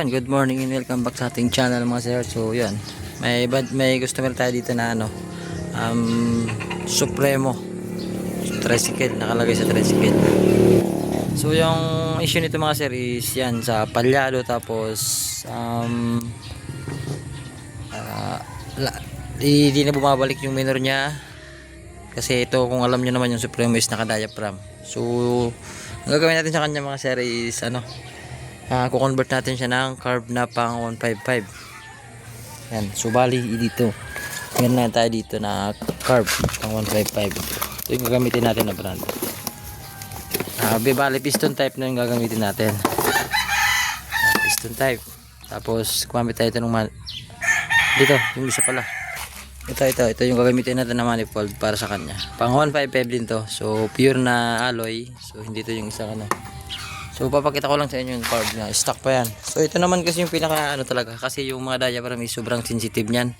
yan, good morning and welcome back sa ating channel mga sir. So yan, may customer tayo dito na ano, Supremo tricycle, nakalagay sa tricycle. So yung issue nito mga sir is yan sa palyado, tapos hindi na bumabalik yung minor niya. Kasi ito, kung alam nyo naman, yung Supremo is naka-diaphragm. So ang gagawin natin sa kanya mga sir is ano, kukonvert natin siya ng carb na pang 155. Yan, so bali dito yan na tayo dito na carb pang 155. Ito yung gagamitin natin na brand. Bali piston type na yung gagamitin natin. Piston type. Tapos kumamit tayo ito ng dito, yung isa pala. Ito yung gagamitin natin na manifold para sa kanya. Pang 155 din to. So pure na alloy. So hindi to yung isa ano. So papakita ko lang sa inyo yung carb niya. Stock pa yan. So ito naman kasi yung pinaka ano talaga. Kasi yung mga diaphragm is sobrang sensitive niyan.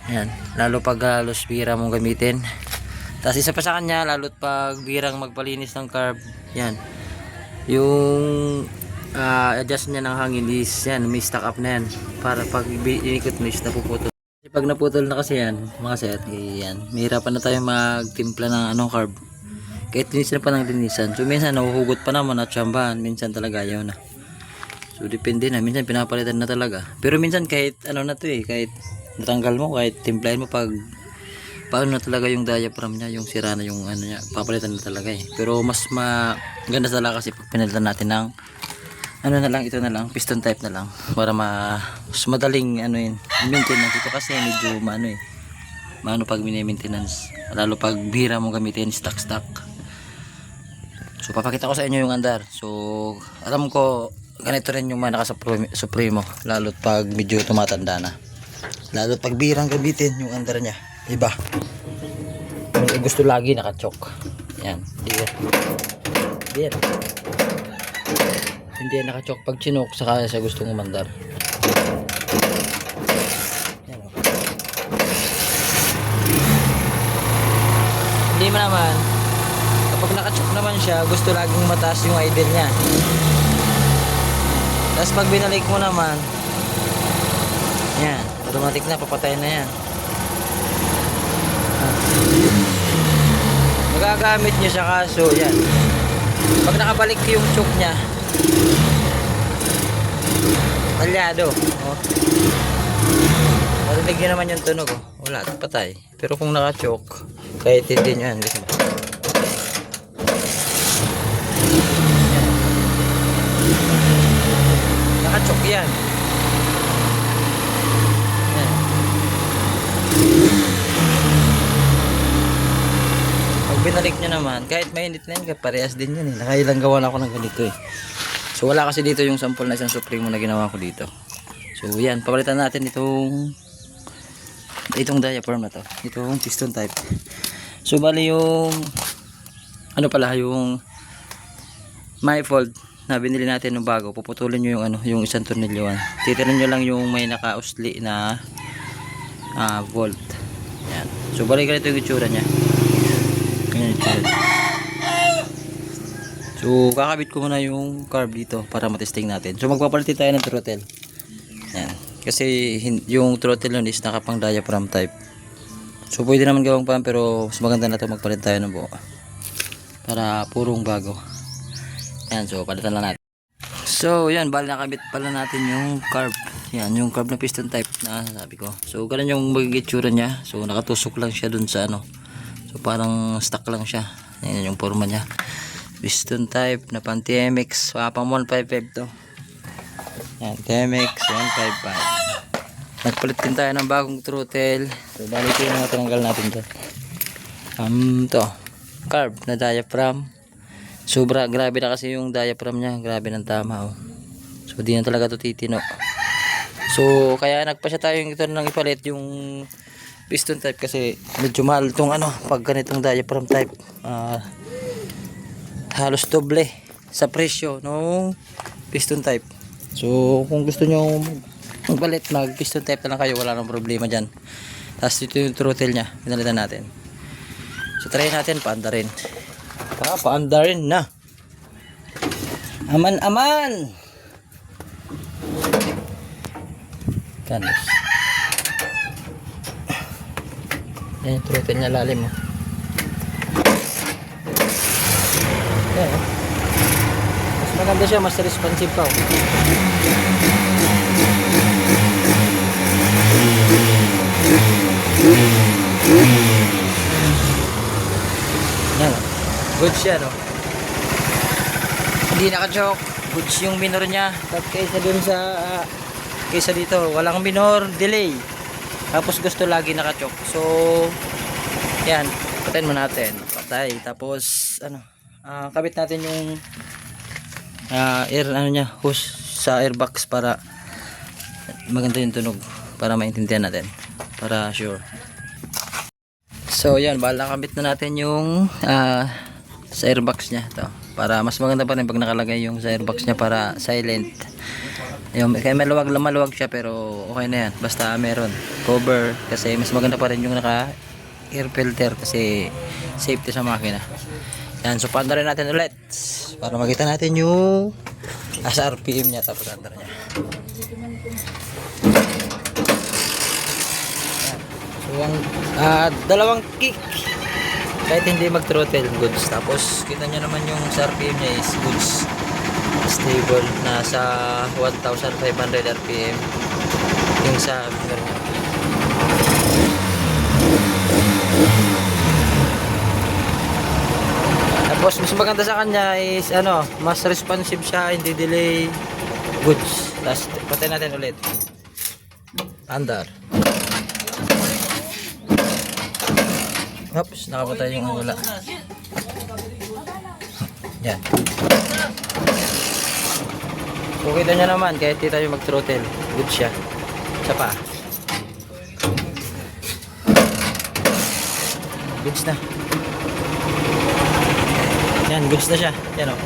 Yan. Lalo pag halos bira mong gamitin. Tapos isa pa sa kanya, lalo't pag birang magpalinis ng carb. Yan. Yung adjust niya ng hangin is yan. May stock up na yan. Para pag inikot mo is napuputol. Pag naputol na kasi yan, mga sir, yan. Mahirapan na tayo magtimpla ng anong carb. Kahit linisan pa ng linisan. So minsan nahuhugot pa naman at tsambahan. Minsan talaga ayaw na. So depende na. Minsan pinapalitan na talaga. Pero minsan kahit ano na to kahit natanggal mo, kahit timplahin mo pag paano na talaga yung diaphragm niya, yung sira na yung ano niya, papalitan na talaga Pero mas maganda talaga kasi pag pinalitan natin ng ano na lang, ito na lang, piston type na lang. Para mas madaling ano maintenance ito kasi medyo maano pag maintenance. Lalo pag bira mo gamitin stock. So papakita ko sa inyo yung andar. So alam ko ganito rin yung mga naka Supremo, lalo pag medyo tumatanda na. Lalo pag birang gamitin yung andar niya, iba. Yung gusto lagi naka-choke. Yan, diyan. Hindi yan naka-choke pag chinok, saka sa gustong umandar. Yan, hindi mo naman kapag naka-choke naman siya, gusto laging mataas yung idle niya. Tapos pag binalik mo naman, yan, automatic na, papatayin na yan. Magagamit nyo siya, kaso yan, pag nakabalik yung choke niya, talyado, marinig nyo naman yung tunog, wala, patay. Pero kung naka-choke, kahit hindi nyo yan, gusto ba? Naka-choke yan. Pag binalik nyo naman, kahit mainit na yan, parehas din yan Nakailang gawa na ako ng ganito So wala kasi dito yung sample na isang Supremo na ginawa ko dito. So yan, papalitan natin itong diaphragm na to, itong piston type. So bali yung ano pala, yung manifold na binili natin ng bago, puputulin nyo yung yung isang tornilyoan. Titirin nyo lang yung may naka-usli na volt. Yan. So bali ganito yung itsura nya. So kakabit ko muna yung carb dito para matesting natin. So magpapalitin tayo ng throttle. Yan. Kasi yung throttle nun is nakapang diaphragm type. So pwede naman gawang pan, pero mas maganda na ito magpalit tayo ng buo para purong bago. Yan, so palitan lang natin. So yan, bali nakabit pala natin yung carb. Yan, yung carb na piston type na sabi ko. So ganun yung magiging itsura niya. So nakatusok lang siya dun sa So parang stuck lang siya. Yan yung forma niya. Piston type na pang TMX, pang 155 to. Yan, TMX 155. Nagpalit din tayo ng bagong throttle. So bali ito yung mga tinanggal natin to. To carb na diaphragm. Sobra, grabe na kasi yung diaphragm niya, grabe ng tama So di na talaga to titino. So kaya nagpasya tayo ito nang ipalit yung piston type kasi medyo mahal tong pag ganitong diaphragm type. Halos doble sa presyo nung piston type. So kung gusto nyo magpalit, mag piston type na lang kayo, wala nang problema dyan. Tapos ito yung throttle nya, pinalitan natin. So try natin, paandarin. Paandarin na. Aman. Sandos. Yan yung throttle niya lalim, oh. Yan, oh. Mas maganda siya, mas responsive pa, oh. Yan, oh. Good siya, no? Hindi naka-choke. Goods yung minor niya. Kaysa dun sa kaysa dito, walang minor, delay. Tapos gusto lagi naka-choke. So, yan, patayin mo natin. Patay. Tapos ano, kabit natin yung air ano niya, hose sa airbox para maganda yung tunog, para maintindihan natin, para sure. So, yan, bala kabit na natin yung sa airbox niya to. Para mas maganda pa rin pag nakalagay yung sa airbox niya para silent. Yung, kaya maluwag siya pero okay na yan. Basta meron cover kasi mas maganda pa rin yung naka air filter kasi safety sa makina. Yan, so paanda rin natin ulit para makita natin yung sa RPM niya tapos under niya. Yan. So yung dalawang kick kahit hindi mag throttle, goods. Tapos kita nyo naman yung sa RPM niya is goods, stable, nasa 1,500 RPM yung sa finger niya. Tapos mas maganda sa kanya is ano, mas responsive siya, hindi delay, goods. Tapos patay natin ulit under. Oops, nakapatay yung wala. Yan. So kita nyo naman kahit di tayo mag throttle, good siya. Isa pa. Goods na. Yan, goods na siya. Yan, o.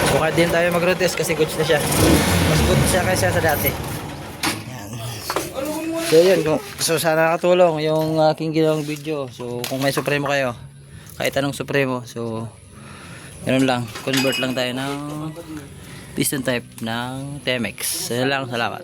So kahit din tayo mag-rotate kasi goods na siya. Mas good siya kaysa sa dati. Yan. So yun, so sana nakatulong yung aking ginawang video. So kung may Supremo kayo, kahit anong Supremo, so ganoon lang, convert lang tayo ng piston type ng Temex. So yun lang, salamat.